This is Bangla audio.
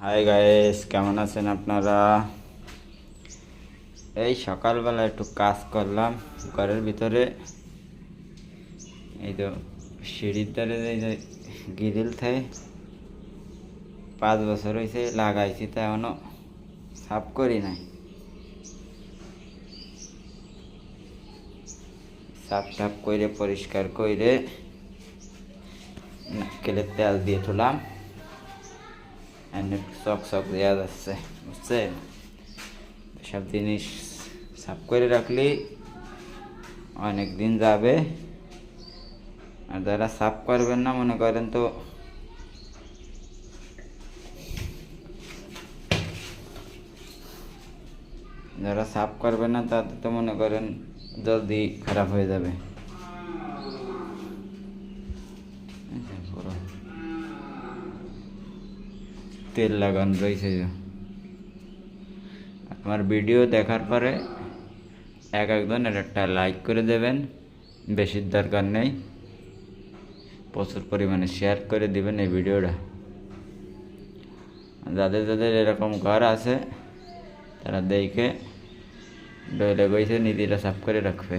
হাই গাইস, কেমন আছেন আপনারা? এই সকালবেলা একটু কাজ করলাম ঘরের ভিতরে। এই তো সিঁড়ির ধারে এই যে গ্রিল থাকে 5 বছর হয়েছে লাগাইছি, তা এখনো সাফ করি নাই। সাফ টাফ করে পরিষ্কার করে নারকেলের তেল দিয়ে তুলাম, চক চক দেওয়া যাচ্ছে, বুঝছেন? সব জিনিস সাফ করে রাখলে অনেক দিন যাবে। আর যারা সাফ করবেন না, মনে করেন তো যারা সাফ করবেন না তাদের তো মনে করেন জলদি খারাপ হয়ে যাবে। তেল লাগানো রয়েছে। আমার ভিডিও দেখার পরে একজন একটা লাইক করে দেবেন, বেশির দরকার নেই, প্রচুর পরিমাণে শেয়ার করে দিবেন এই ভিডিওটা। যাদের যাদের এরকম ঘর আছে তারা দেখে ডইলে গইছে নিজেরা সাফ করে রাখবে।